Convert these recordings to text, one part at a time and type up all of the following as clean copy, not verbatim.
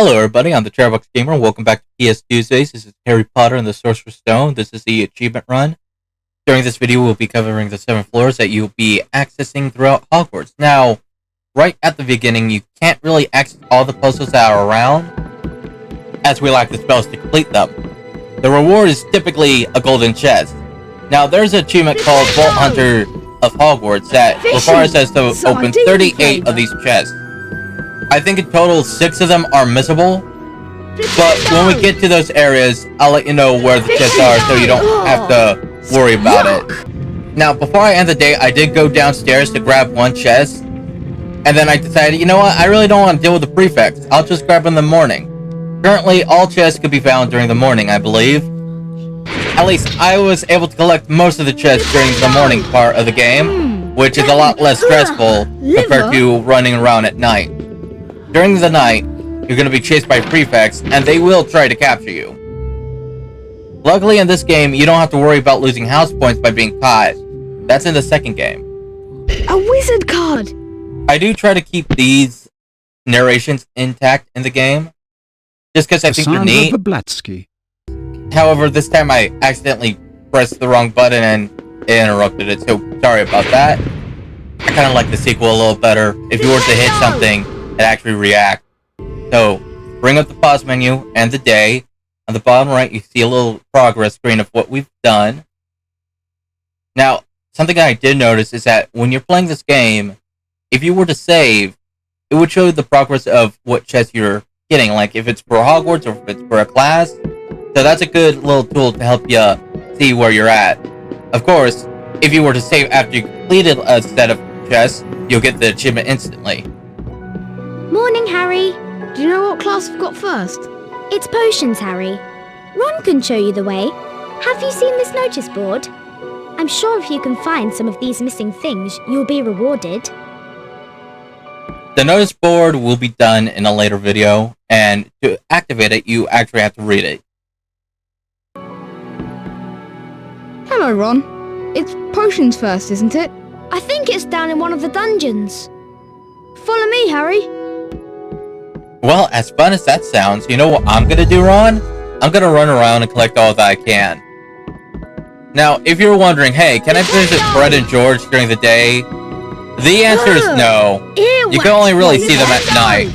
Hello everybody, I'm the Charbox Gamer. Welcome back to Ps2uesdays. This is Harry Potter and the Sorcerer Stone. This is the achievement run. During this video, we'll be covering the 7 floors that you'll be accessing throughout Hogwarts. Now, right at the beginning, you can't really access all the puzzles that are around, as we lack the spells to complete them. The reward is typically a golden chest. Now, there's an achievement called Vault Hunter of Hogwarts that requires us to open 38 of these chests. I think in total 6 of them are missable, but when we get to those areas, I'll let you know where the chests are so you don't have to worry about it. Now, before I end the day, I did go downstairs to grab one chest, and then I decided, you know what, I really don't want to deal with the prefects. I'll just grab them in the morning. Currently, all chests could be found during the morning, I believe. At least, I was able to collect most of the chests during the morning part of the game, which is a lot less stressful compared to running around at night. During the night, you're going to be chased by prefects, and they will try to capture you. Luckily in this game, you don't have to worry about losing house points by being caught. That's in the second game. A wizard card! I do try to keep these narrations intact in the game, just because I think they're neat. However, this time I accidentally pressed the wrong button and it interrupted it, so sorry about that. I kind of like the sequel a little better. If you were to hit something, it actually react. So, bring up the pause menu and the day. On the bottom right, you see a little progress screen of what we've done. Now, something I did notice is that when you're playing this game, if you were to save, it would show the progress of what chest you're getting, like if it's for Hogwarts or if it's for a class. So that's a good little tool to help you see where you're at. Of course, if you were to save after you completed a set of chests, you'll get the achievement instantly. Morning, Harry. Do you know what class we've got first? It's potions, Harry. Ron can show you the way. Have you seen this notice board? I'm sure if you can find some of these missing things, you'll be rewarded. The notice board will be done in a later video, and to activate it, you actually have to read it. Hello, Ron. It's potions first, isn't it? I think it's down in one of the dungeons. Follow me, Harry. Well, as fun as that sounds, you know what I'm gonna do, Ron? I'm gonna run around and collect all that I can. Now, if you're wondering, hey, can I visit Fred and George during the day? The answer is no. You can only really see them at night,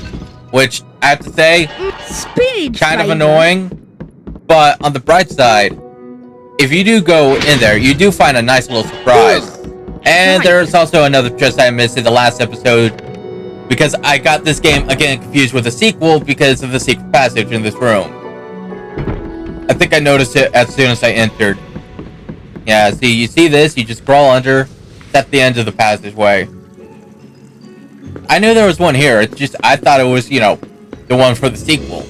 which, I have to say, kind of annoying. But on the bright side, if you do go in there, you do find a nice little surprise. And there's also another chest I missed in the last episode, because I got this game again confused with a sequel because of the secret passage in this room. I think I noticed it as soon as I entered. Yeah, see, you see this, you just crawl under, it's at the end of the passageway. I knew there was one here, it's just, I thought it was, you know, the one for the sequel.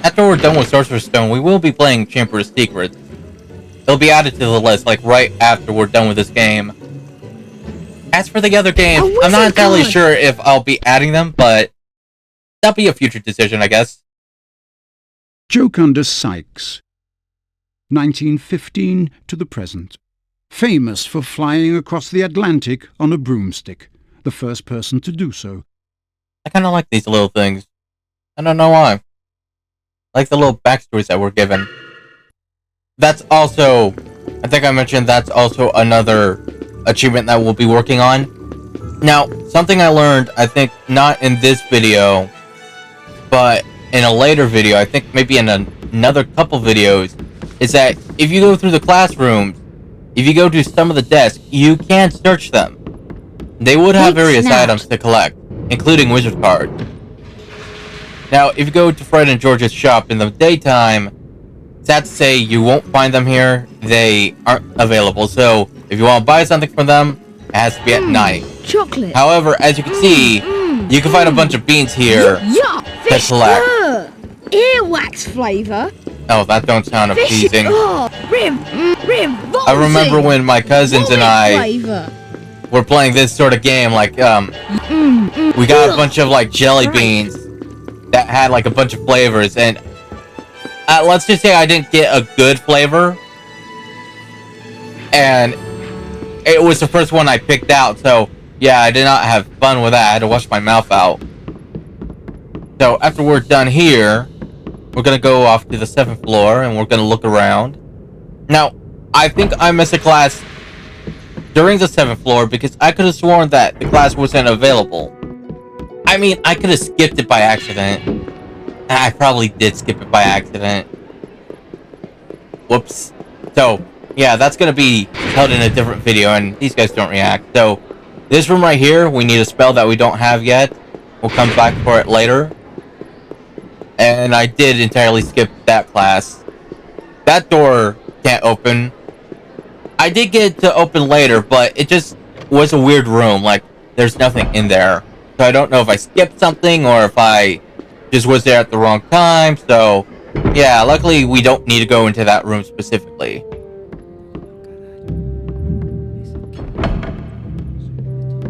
After we're done with Sorcerer's Stone, we will be playing Chamber of Secrets. It'll be added to the list, like, right after we're done with this game. As for the other games, I'm not entirely sure if I'll be adding them, but that'll be a future decision, I guess. Jokunder Sykes, 1915 to the present. Famous for flying across the Atlantic on a broomstick, the first person to do so. I kind of like these little things. I don't know why. I like the little backstories that we're given. That's also, I think I mentioned that's also another achievement that we'll be working on. Now, something I learned, I think not in this video, but in a later video, I think maybe in another couple videos, is that if you go through the classrooms, if you go to some of the desks, you can search them. They would have various items to collect, including wizard cards. Now, if you go to Fred and George's shop in the daytime, sad to say you won't find them here. They aren't available, so if you want to buy something from them, it has to be at night. Chocolate. However, as you can see, you can find a bunch of beans here to collect. Earwax flavour. Oh, that don't sound appeasing. Revolting. I remember when my cousins and I were playing this sort of game, like, we got a bunch of, like, jelly beans that had, like, a bunch of flavors, and let's just say I didn't get a good flavor, and it was the first one I picked out, so Yeah, I did not have fun with that. I had to wash my mouth out. So after we're done here, we're gonna go off to the 7th floor and we're gonna look around. Now, I think I missed a class during the 7th floor because I could have sworn that the class wasn't available. I mean, I could have skipped it by accident. I probably did skip it by accident. Whoops. So, yeah, that's gonna be held in a different video, and these guys don't react. So, this room right here, we need a spell that we don't have yet. We'll come back for it later. And I did entirely skip that class. That door can't open. I did get it to open later, but it just was a weird room. Like, there's nothing in there. So I don't know if I skipped something or if I just was there at the wrong time. So, yeah, luckily we don't need to go into that room specifically.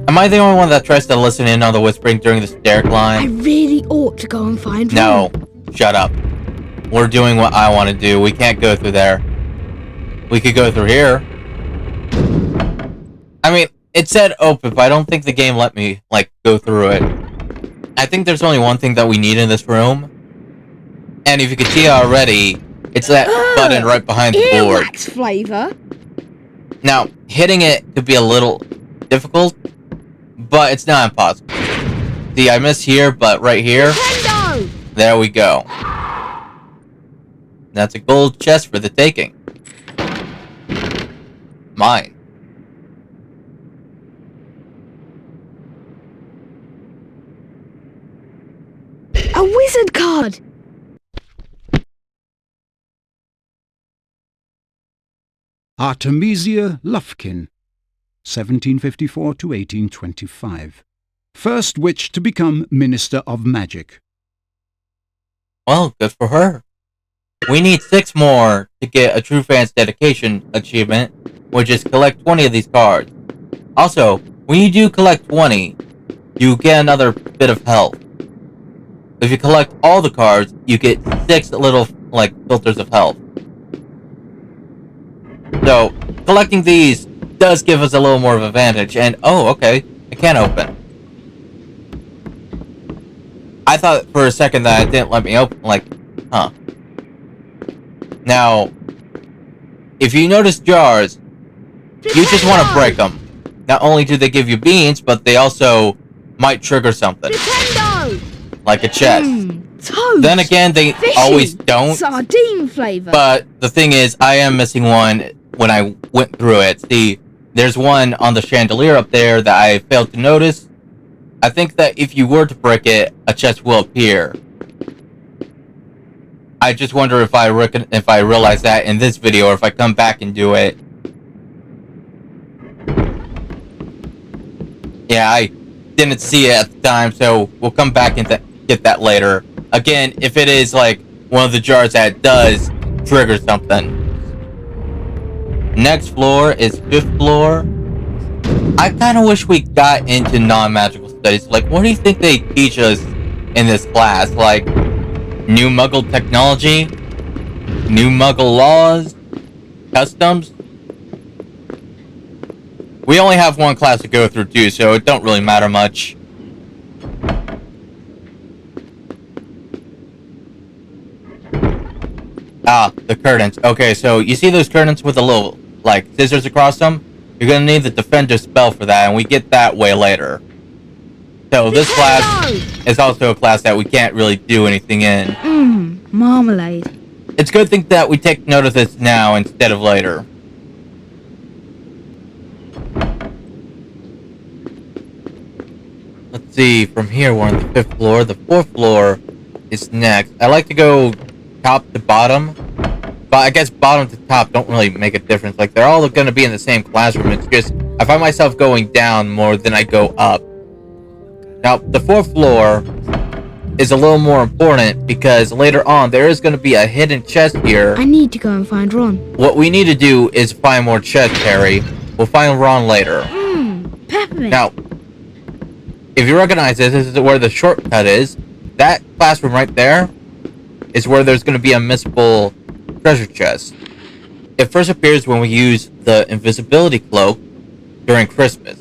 Am I the only one that tries to listen in on the whispering during the stair I climb? really ought to go and find Ron. No, shut up. We're doing what I want to do. We can't go through there. We could go through here. I mean, it said open, but I don't think the game let me, like, go through it. I think there's only one thing that we need in this room. And if you can see already, it's that button right behind the board. Earwax flavour. Now, hitting it could be a little difficult, but it's not impossible. See, I missed here, but right here, Nintendo! there we go. That's a gold chest for the taking. Mine. A wizard card. Artemisia Lufkin, 1754 to 1825. First witch to become Minister of Magic. Well, good for her. We need 6 more to get a True Fan's Dedication achievement, which is collect 20 of these cards. Also, when you do collect 20, you get another bit of health. If you collect all the cards, you get 6 little, like, filters of health. So, collecting these does give us a little more of an advantage, and oh, okay, it can open. I thought for a second that it didn't let me open, like, huh. Now, if you notice jars, you just want to break them. Not only do they give you beans, but they also might trigger something. Nintendo! Like a chest. Toast. Then again, they Fishy. always don't. Sardine flavour. But the thing is, I am missing one when I went through it. See, there's one on the chandelier up there that I failed to notice. I think that if you were to break it, a chest will appear. I just wonder if I realize that in this video, or if I come back and do it. Yeah, I didn't see it at the time, so we'll come back and get that later. Again, if it is like one of the jars that does trigger something. Next floor is 5th floor. I kind of wish we got into non-magical studies. Like, what do you think they teach us in this class? Like, new Muggle technology? New Muggle laws? Customs? We only have one class to go through too, so it don't really matter much. Ah, the curtains. Okay, so you see those curtains with the little, like, scissors across them? You're gonna need the Defender spell for that, and we get that way later. So this class is also a class that we can't really do anything in. Marmalade. It's a good thing that we take note of this now instead of later. Let's see, from here we're on the 5th floor. The 4th floor is next. I like to go top to bottom, but I guess bottom to top don't really make a difference. Like, they're all going to be in the same classroom. It's just, I find myself going down more than I go up. Now, the 4th floor is a little more important because later on there is going to be a hidden chest here. I need to go and find Ron. What we need to do is find more chests, Harry. We'll find Ron later. Peppermint. Now, if you recognize this is where the shortcut is. That classroom right there is where there's going to be a missable treasure chest. It first appears when we use the invisibility cloak during Christmas.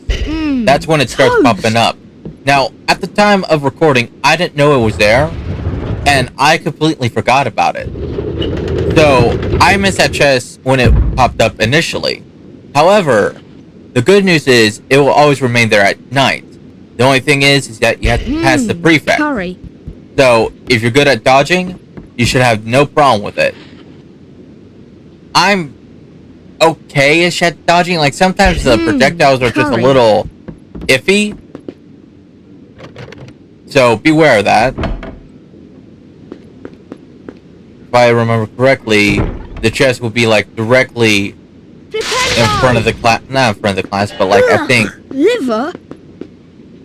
That's when it starts popping up. Now, at the time of recording, I didn't know it was there, and I completely forgot about it. So, I missed that chest when it popped up initially. However, the good news is, it will always remain there at night. The only thing is that you have to pass the prefect. Curry. So, if you're good at dodging, you should have no problem with it. I'm okay-ish at dodging. Like, sometimes the projectiles are just a little iffy. So, beware of that. If I remember correctly, the chest will be, like, directly in front of the class. Not in front of the class, but, like, I think Liver?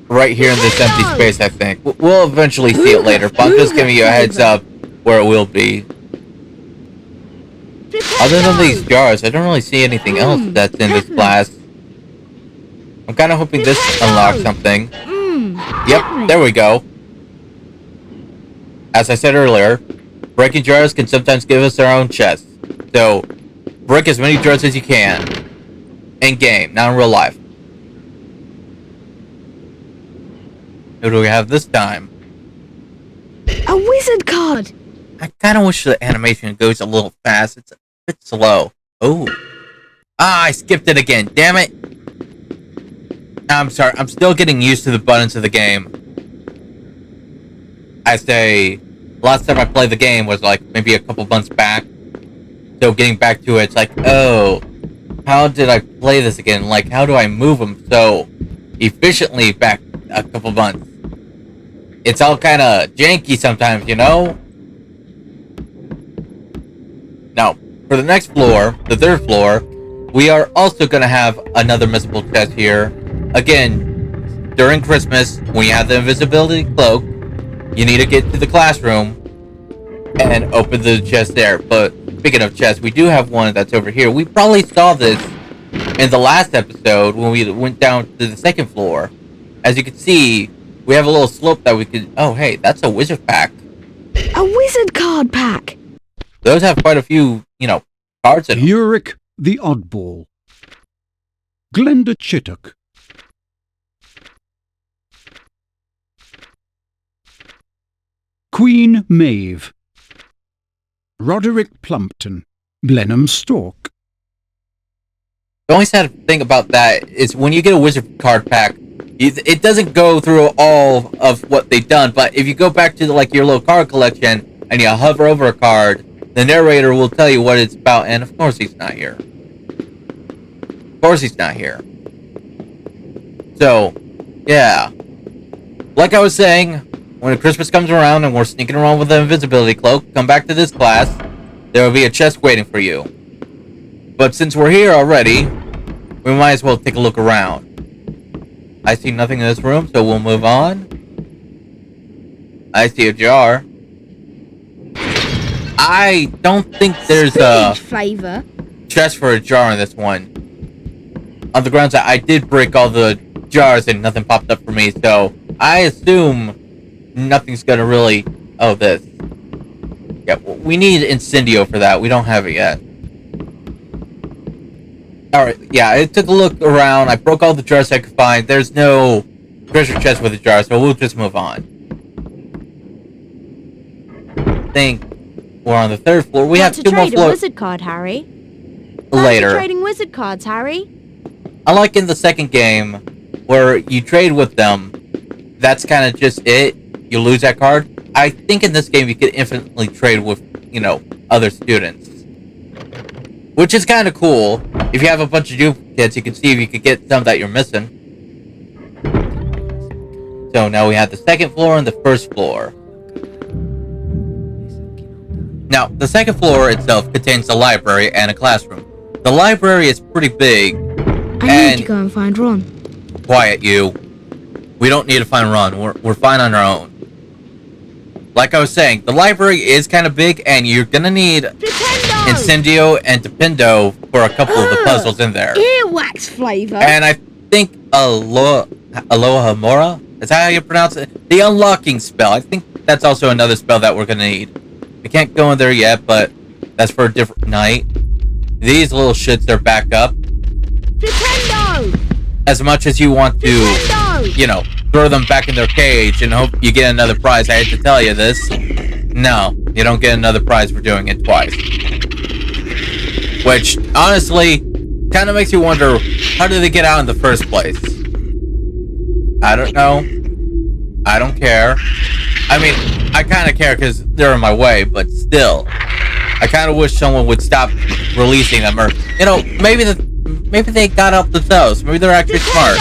right here in this empty space, I think. We'll eventually see it later, but I'm just giving you a heads up where it will be. Other than these jars, I don't really see anything else that's in this class. I'm kind of hoping this unlocks something. Yep, there we go. As I said earlier, breaking jars can sometimes give us our own chests. So, break as many jars as you can. In game, not in real life. Who do we have this time? A wizard card! I kind of wish the animation goes a little fast. It's a bit slow. Oh. Ah, I skipped it again. Damn it. I'm sorry. I'm still getting used to the buttons of the game. I say, last time I played the game was like maybe a couple months back. So getting back to it, it's like, oh, how did I play this again? Like, how do I move them so efficiently back a couple months? It's all kind of janky sometimes, you know? Now, for the next floor, the third floor, we are also going to have another missable chest here. Again, during Christmas, when you have the invisibility cloak, you need to get to the classroom and open the chest there. But speaking of chests, we do have one that's over here. We probably saw this in the last episode when we went down to the second floor. As you can see, we have a little slope that we could... Oh, hey, that's a wizard pack. A wizard card pack! Those have quite a few, cards in them. Uric the Oddball. Glenda Chittock. Queen Maeve. Roderick Plumpton. Blenheim Stork. The only sad thing about that is when you get a wizard card pack, it doesn't go through all of what they've done, but if you go back to your little card collection and you hover over a card, the narrator will tell you what it's about, and of course he's not here. Of course he's not here. So, yeah. Like I was saying, when Christmas comes around and we're sneaking around with the invisibility cloak, come back to this class, there will be a chest waiting for you. But since we're here already, we might as well take a look around. I see nothing in this room, so we'll move on. I see a jar. I don't think there's a flavor. chest for a jar in this one. On the grounds that I did break all the jars and nothing popped up for me, so I assume nothing's gonna really... Oh, this. Yeah, we need Incendio for that. We don't have it yet. Alright, yeah, I took a look around. I broke all the jars I could find. There's no treasure chest with a jar, so we'll just move on. I think we're on the third floor. We have two more trade a floors wizard card, Harry. later. Trading wizard cards, Harry. Unlike in the second game, where you trade with them, that's kind of just it. You lose that card. I think in this game you could infinitely trade with, other students. Which is kind of cool. If you have a bunch of duplicates, you can see if you could get some that you're missing. So now we have the second floor and the first floor. Now, the second floor itself contains a library and a classroom. The library is pretty big. I need to go and find Ron. Quiet, you. We don't need to find Ron. We're fine on our own. Like I was saying, the library is kind of big, and you're gonna need Incendio and Dependo for a couple of the puzzles in there. Earwax flavor. And I think Aloha Mora? Is that how you pronounce it? The unlocking spell. I think that's also another spell that we're gonna need. We can't go in there yet, but that's for a different night. These little shits are back up. Dependo! as much as you want to, you know, throw them back in their cage and hope you get another prize, I hate to tell you this. No, you don't get another prize for doing it twice. Which, honestly, kind of makes you wonder, how did they get out in the first place? I don't know. I don't care. I mean, I kind of care because they're in my way, but still. I kind of wish someone would stop releasing them, or, you know, maybe they got up themselves. Maybe they're actually smart.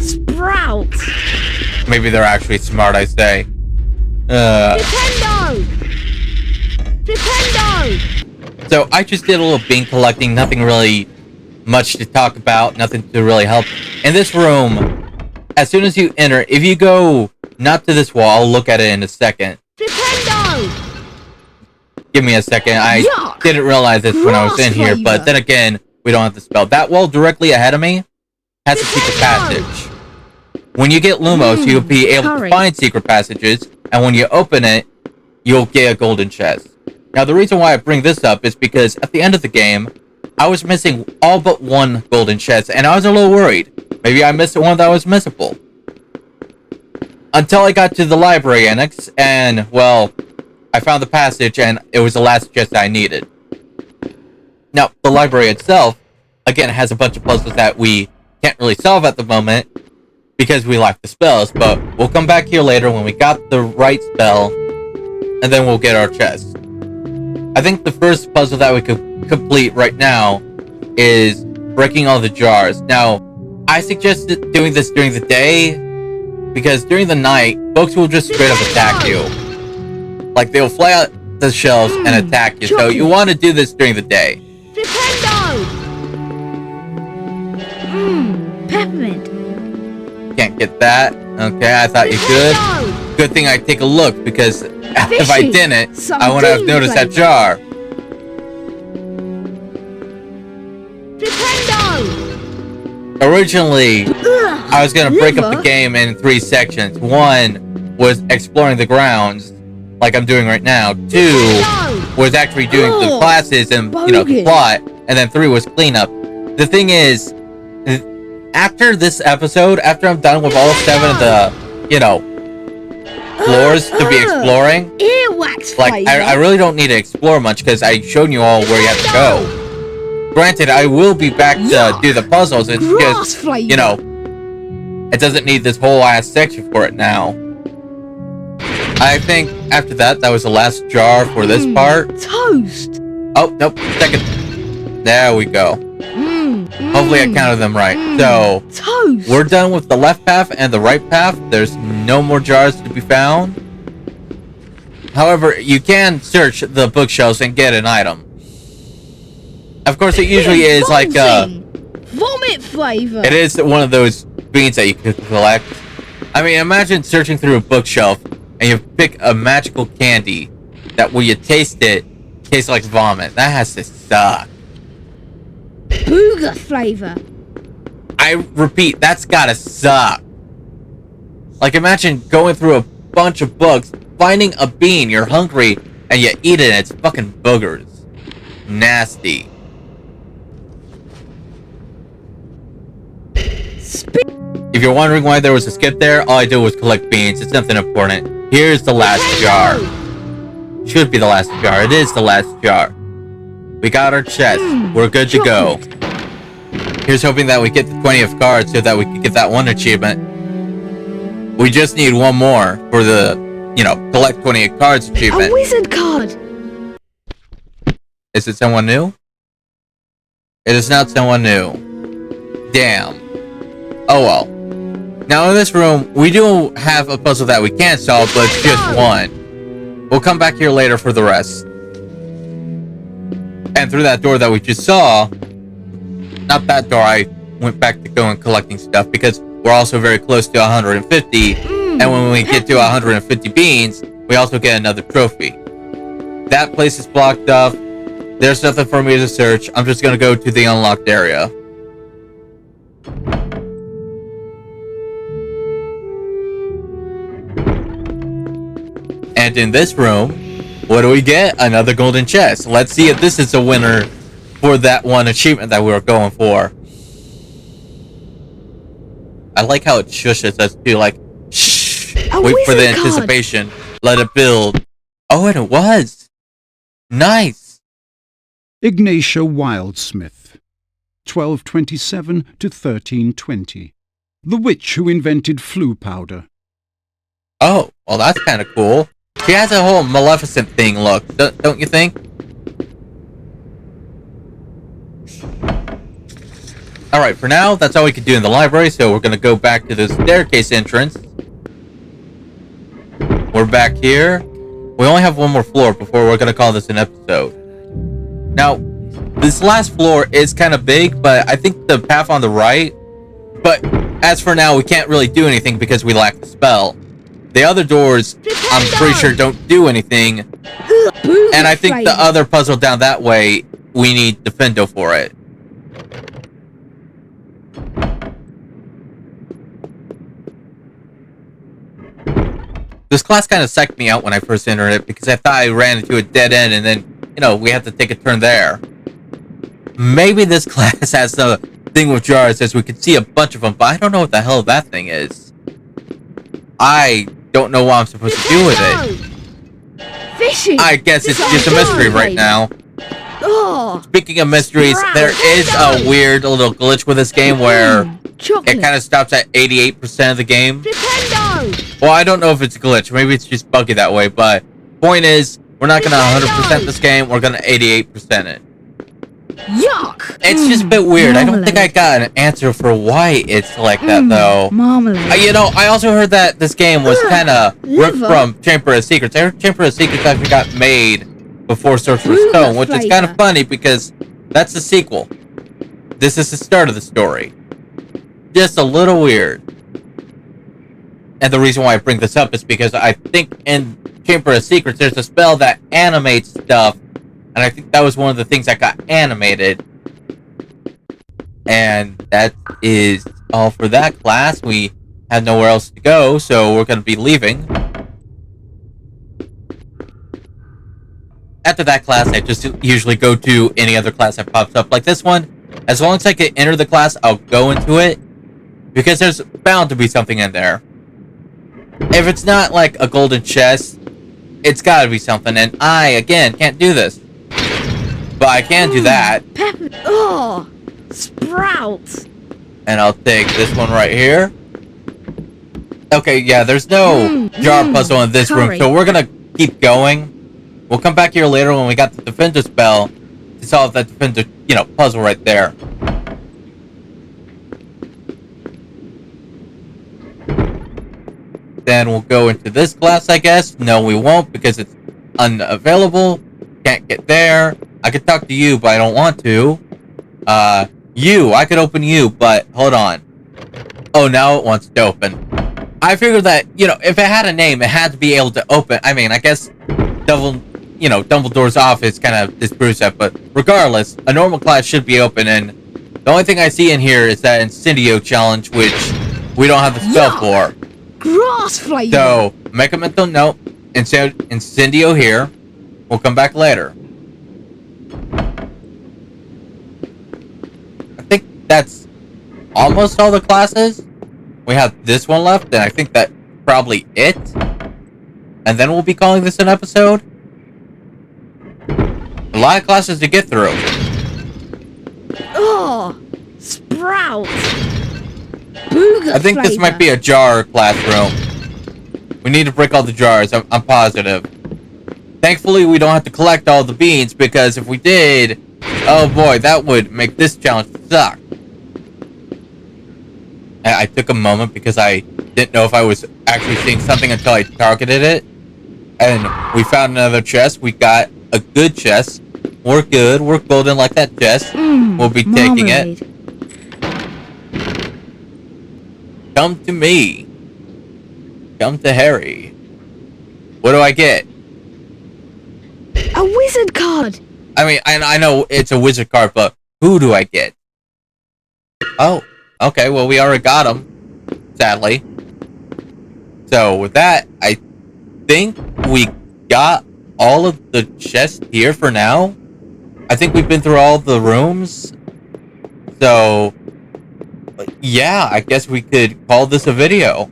Sprout! Maybe they're actually smart, I say. Nintendo! Nintendo! So I just did a little bean collecting, nothing really much to talk about, nothing to really help. In this room, as soon as you enter, if you go not to this wall, I'll look at it in a second. Nintendo! Give me a second, I didn't realize this when I was in here, but then again, we don't have to spell. That wall directly ahead of me has a secret passage. When you get Lumos, you'll be able to find secret passages, and when you open it, you'll get a golden chest. Now, the reason why I bring this up is because at the end of the game, I was missing all but one golden chest, and I was a little worried. Maybe I missed one that was missable. Until I got to the library annex, and, well, I found the passage, and it was the last chest I needed. Now, the library itself, again, has a bunch of puzzles that we can't really solve at the moment, because we lack the spells, but we'll come back here later when we got the right spell, and then we'll get our chest. I think the first puzzle that we could complete right now is breaking all the jars. Now, I suggested doing this during the day, because during the night, folks will just straight up attack you. Like, they'll fly out the shelves and attack you, so you want to do this during the day. Nintendo! Peppermint. Can't get that. Okay, I thought you could. Good thing I take a look, because if I didn't, I wouldn't have noticed that jar. Nintendo! Originally, I was going to break up the game in 3 sections. 1 was exploring the grounds, like I'm doing right now. 2 was actually doing the classes and, you know, the plot. And then 3 was cleanup. The thing is, after this episode, after I'm done with all 7 of the, you know, floors to be exploring, like, I really don't need to explore much because I showed you all where you have to go. Granted, I will be back to do the puzzles. It's just, you know, it doesn't need this whole ass section for it now. I think after that, that was the last jar for this part. Toast! Oh, nope, second. There we go. Hopefully I counted them right. So, Toast! we're done with the left path and the right path. There's no more jars to be found. However, you can search the bookshelves and get an item. Of course, it usually is like, vomit flavor! it is one of those beans that you can collect. I mean, imagine searching through a bookshelf and you pick a magical candy that when you taste it, tastes like vomit. That has to suck. Booger flavor! I repeat, that's gotta suck. Like, imagine going through a bunch of books, finding a bean, you're hungry, and you eat it and it's fucking boogers. Nasty. If you're wondering why there was a skip there, all I did was collect beans. It's nothing important. Here's the last jar. Should be the last jar. It is the last jar. We got our chest. We're good to go. Here's hoping that we get the 20th card so that we can get that one achievement. We just need one more for the, you know, collect 20 cards achievement. A wizard card! Is it someone new? It is not someone new. Damn. Oh well. Now in this room, we do have a puzzle that we can solve, but it's just one. We'll come back here later for the rest. And through that door that we just saw, not that door, I went back to going collecting stuff because we're also very close to 150. And when we get to 150 beans, we also get another trophy. That place is blocked off. There's nothing for me to search. I'm just gonna go to the unlocked area. And in this room, what do we get? Another golden chest. Let's see if this is a winner for that one achievement that we were going for. I like how it shushes us too, like, shh, wait for the anticipation, let it build. Oh, and it was. Nice. Ignatia Wildsmith, 1227 to 1320. The witch who invented flu powder. Oh, well, that's kind of cool. She has a whole Maleficent thing look, don't you think? Alright, for now, that's all we can do in the library, so we're gonna go back to the staircase entrance. We're back here. We only have one more floor before we're gonna call this an episode. Now, this last floor is kind of big, but I think the path on the right... But, as for now, we can't really do anything because we lack the spell. The other doors, I'm pretty sure, don't do anything. And I think the other puzzle down that way, we need Defendo for it. This class kind of psyched me out when I first entered it because I thought I ran into a dead end and then, you know, we had to take a turn there. Maybe this class has the thing with jars as we can see a bunch of them, but I don't know what the hell that thing is. I don't know what I'm supposed to do with it. Fishy. I guess it's just a mystery right now. Oh, Speaking of mysteries, there is a weird little glitch with this game where it kind of stops at 88% of the game. Well, I don't know if it's a glitch. Maybe it's just buggy that way, but point is, we're not going to 100% this game. We're going to 88% it. Yuck! It's just a bit weird. I don't think I got an answer for why it's like that, though. Marmalade. You know, I also heard that this game was kind of ripped from Chamber of Secrets. I heard Chamber of Secrets actually got made before Sorcerer's Stone, which is kind of funny because that's the sequel. This is the start of the story. Just a little weird. And the reason why I bring this up is because I think in Chamber of Secrets there's a spell that animates stuff, and I think that was one of the things that got animated. And that is all for that class. We have nowhere else to go, so we're going to be leaving. After that class, I just usually go to any other class that pops up like this one. As long as I can enter the class, I'll go into it, because there's bound to be something in there. If it's not like a golden chest, it's gotta be something, and I, again, can't do this. But I can do that. Oh, sprouts. And I'll take this one right here. Okay, yeah, there's no jar puzzle in this room, so we're gonna keep going. We'll come back here later when we got the Defender spell to solve that Defender, puzzle right there. Then we'll go into this class, I guess. No, we won't, because it's unavailable. Can't get there. I could talk to you, but I don't want to. I could open you, but hold on. Oh, now it wants to open. I figured that, if it had a name, it had to be able to open. I mean, I guess Dumbledore's office kind of disproves that, but regardless, a normal class should be open, and the only thing I see in here is that Incendio challenge, which we don't have the spell for. Grass flavor. So, Mechamento, no. Incendio here. We'll come back later. I think that's almost all the classes. We have this one left, and I think that's probably it. And then we'll be calling this an episode. A lot of classes to get through. Oh, sprouts. Booger I think this might be a jar classroom. We need to break all the jars, I'm positive. Thankfully, we don't have to collect all the beans, because if we did, oh boy, that would make this challenge suck. I took a moment because I didn't know if I was actually seeing something until I targeted it. And we found another chest. We got a good chest. We're good. We're golden like that chest. We'll be taking it. Come to me. Come to Harry. What do I get? A wizard card. I mean, I know it's a wizard card, but who do I get? Oh, okay. Well, we already got him, sadly. So with that, I think we got all of the chests here for now. I think we've been through all the rooms. So, yeah, I guess we could call this a video.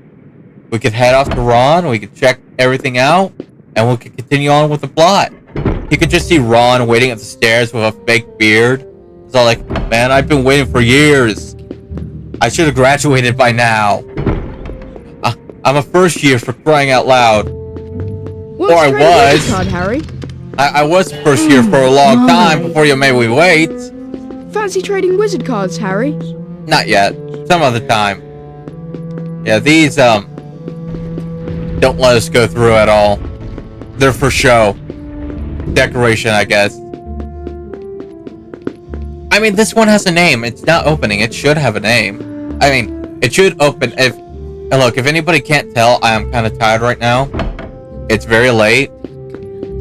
We could head off to Ron, we could check everything out, and we could continue on with the plot. You could just see Ron waiting at the stairs with a fake beard. It's all like, man, I've been waiting for years. I should have graduated by now. I'm a first year for crying out loud. What's Or I trading was. wizard card, Harry? I was first year for a long time before you made me wait. Fancy trading wizard cards, Harry? Not yet. Some other time. Yeah, these, don't let us go through at all. They're for show. Decoration, I guess. I mean, this one has a name. It's not opening. It should have a name. I mean, it should open if... And look, if anybody can't tell, I am kind of tired right now. It's very late.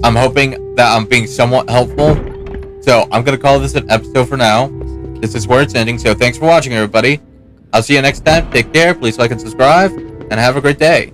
I'm hoping that I'm being somewhat helpful. So, I'm going to call this an episode for now. This is where it's ending, so thanks for watching, everybody. I'll see you next time. Take care. Please like and subscribe, and have a great day.